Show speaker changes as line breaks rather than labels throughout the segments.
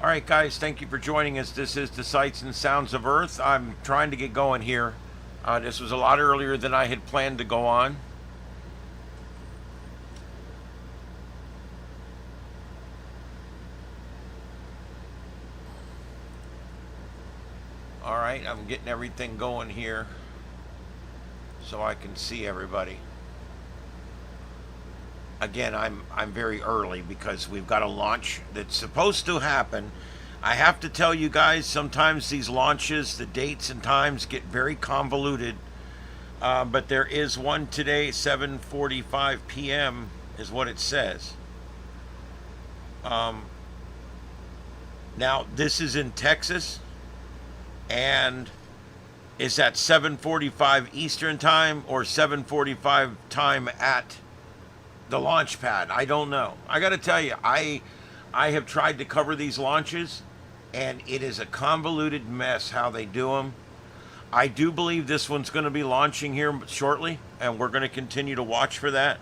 All right, guys, thank you for joining us. This is the Sights and Sounds of Earth. I'm trying to get going here. This was a lot earlier than I had planned to go on. All right, I'm getting everything going here so I can see everybody. Again, I'm very early because we've got a launch that's supposed to happen. I have to tell you guys, sometimes these launches, the dates and times get very convoluted. But there is one today, 7:45 p.m. is what it says. Um, Now this is in Texas, and is that 7:45 Eastern time or 7:45 time at the launch pad? I don't know. I got to tell you, I have tried to cover these launches, and it is a convoluted mess how they do them. I do believe this one's going to be launching here shortly, and we're going to continue to watch for that.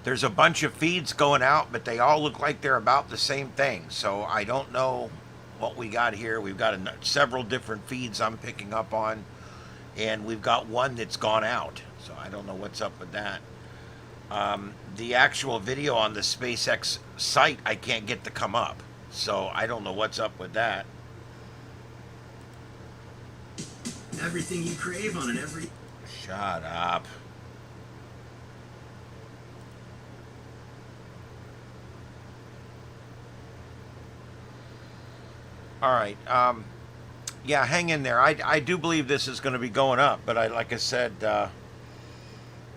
There's a bunch of feeds going out, but they all look like they're about the same thing. So I don't know what we got here. We've got several different feeds I'm picking up on, and we've got one that's gone out. So I don't know what's up with that. The actual video on the SpaceX site, I can't get to come up. So I don't know what's up with that.
Everything you crave on an
Shut up. All right. Yeah, hang in there. I do believe this is going to be going up, but like I said,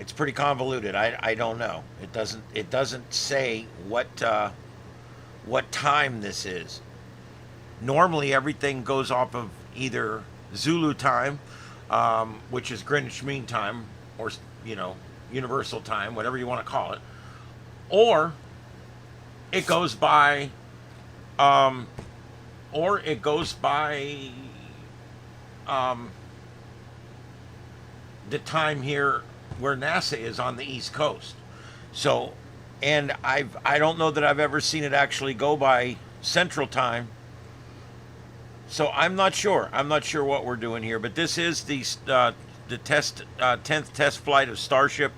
it's pretty convoluted. I don't know. It doesn't say what time this is. Normally, everything goes off of either Zulu time, which is Greenwich Mean Time, or Universal Time, whatever you want to call it, or it goes by. Or it goes by the time here where NASA is on the East Coast. So, and I don't know that I've ever seen it actually go by Central Time. So I'm not sure. I'm not sure what we're doing here. But this is the 10th test flight of Starship.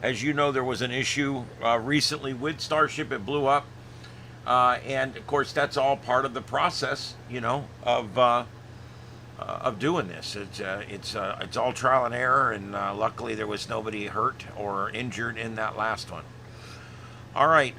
As you know, there was an issue recently with Starship. It blew up. And of course, that's all part of the process, of doing this. It's all trial and error, and luckily there was nobody hurt or injured in that last one. All right.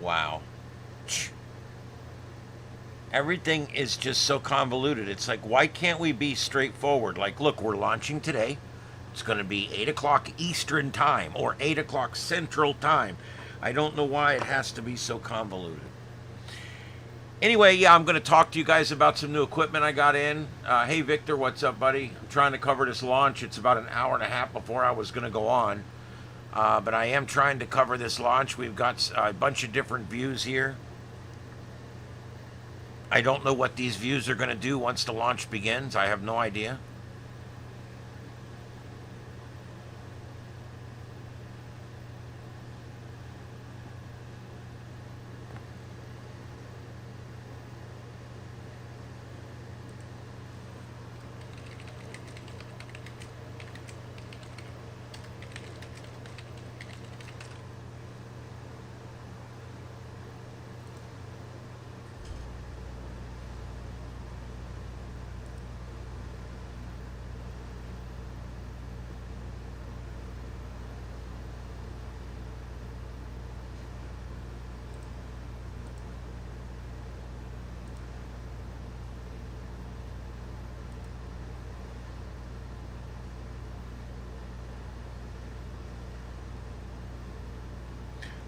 Wow. Everything is just so convoluted. It's like, why can't we be straightforward? Like, look, we're launching today. It's going to be 8 o'clock Eastern time or 8 o'clock Central time. I don't know why it has to be so convoluted. Anyway, yeah, I'm going to talk to you guys about some new equipment I got in. Hey, Victor, what's up, buddy? I'm trying to cover this launch. It's about an hour and a half before I was going to go on. But I am trying to cover this launch. We've got a bunch of different views here. I don't know what these views are going to do once the launch begins. I have no idea.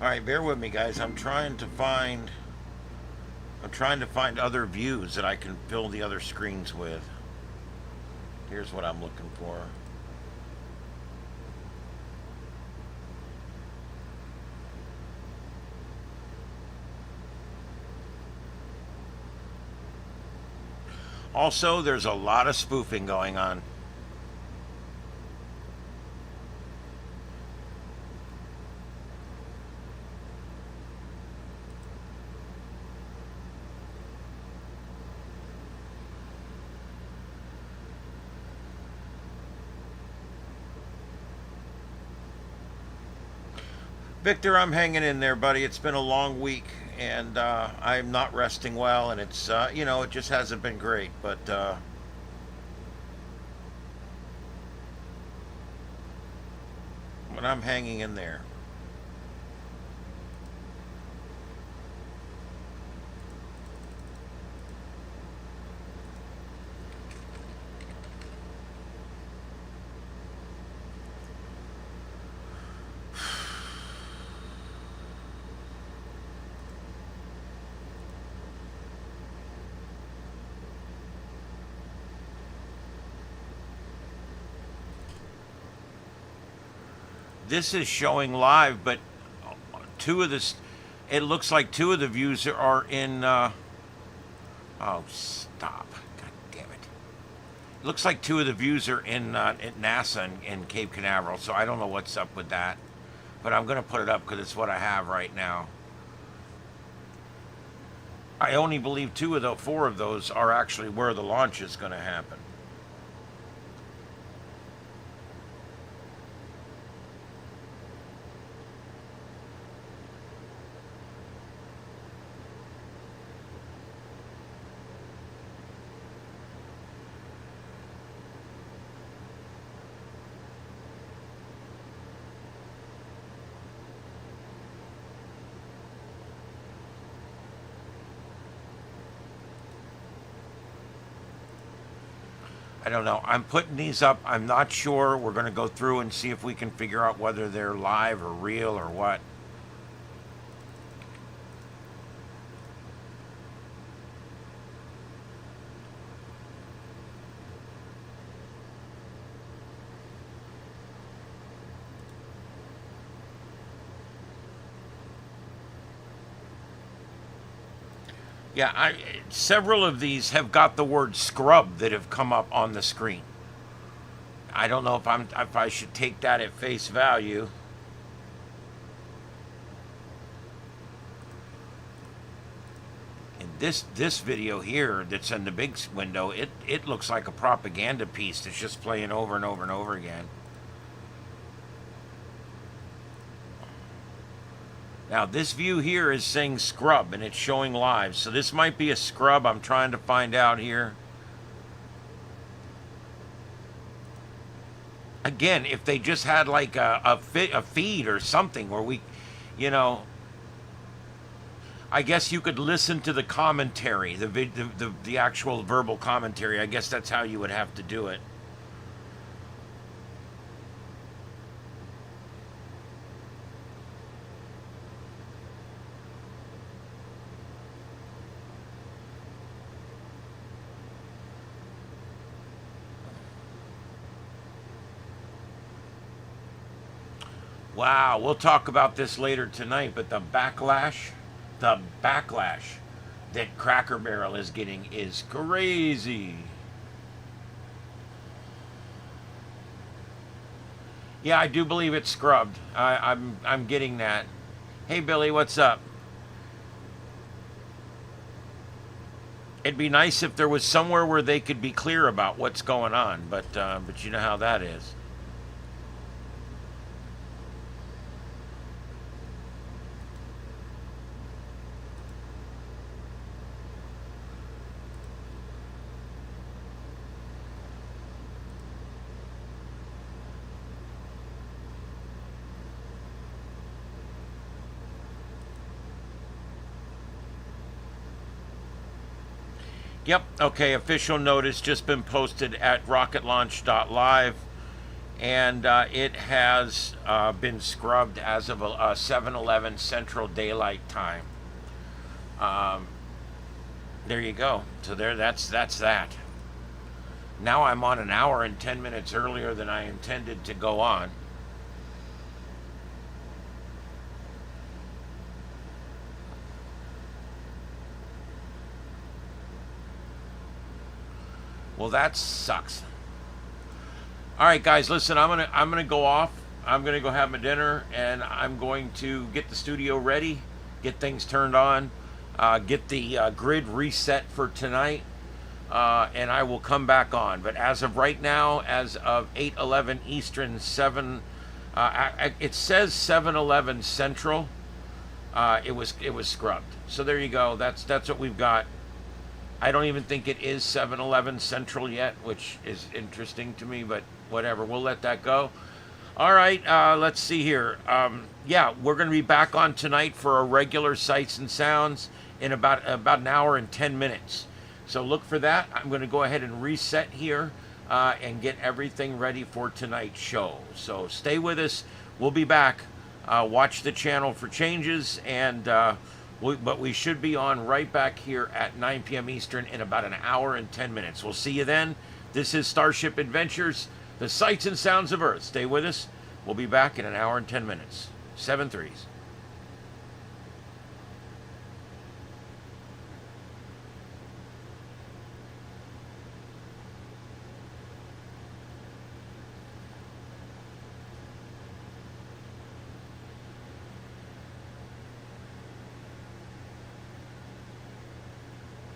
All right, bear with me, guys. I'm trying to find I'm trying to find other views that I can fill the other screens with. Here's what I'm looking for. Also, there's a lot of spoofing going on. Victor, I'm hanging in there, buddy. It's been a long week, and I'm not resting well, and it's, it just hasn't been great, but I'm hanging in there. This is showing live, but two of this, it looks like two of the views are in, oh, stop. God damn it. It looks like two of the views are in at NASA in Cape Canaveral, so I don't know what's up with that. But I'm going to put it up because it's what I have right now. I only believe two of the four of those are actually where the launch is going to happen. I don't know. I'm putting these up. I'm not sure. We're going to go through and see if we can figure out whether they're live or real or what. Yeah, several of these have got the word scrub that have come up on the screen. I don't know if I should take that at face value. And this video here that's in the big window, it looks like a propaganda piece that's just playing over and over and over again. Now, this view here is saying scrub, and it's showing live. So this might be a scrub. I'm trying to find out here. Again, if they just had like a feed or something where we, I guess you could listen to the commentary, the actual verbal commentary. I guess that's how you would have to do it. Wow, we'll talk about this later tonight, but the backlash that Cracker Barrel is getting is crazy. Yeah, I do believe it's scrubbed. I'm getting that. Hey Billy, what's up? It'd be nice if there was somewhere where they could be clear about what's going on, but you know how that is. Yep, okay, official notice just been posted at rocketlaunch.live, and it has been scrubbed as of 7:11 Central Daylight Time. There you go. So that's that. Now I'm on an hour and 10 minutes earlier than I intended to go on. Well, that sucks. All right, guys, listen, I'm gonna go off. I'm gonna go have my dinner, and I'm going to get the studio ready, get things turned on, get the grid reset for tonight, and I will come back on. But as of right now, as of 8:11 Eastern, it says 7:11 Central. It was scrubbed. So there you go. That's what we've got. I don't even think it is 7:11 Central yet, which is interesting to me, but whatever. We'll let that go. All right, let's see here. Yeah, we're going to be back on tonight for our regular Sights and Sounds in about an hour and 10 minutes. So look for that. I'm going to go ahead and reset here and get everything ready for tonight's show. So stay with us. We'll be back. Watch the channel for changes, and but we should be on right back here at 9 p.m. Eastern in about an hour and 10 minutes. We'll see you then. This is Starship Adventures, the Sights and Sounds of Earth. Stay with us. We'll be back in an hour and 10 minutes. 7 3s.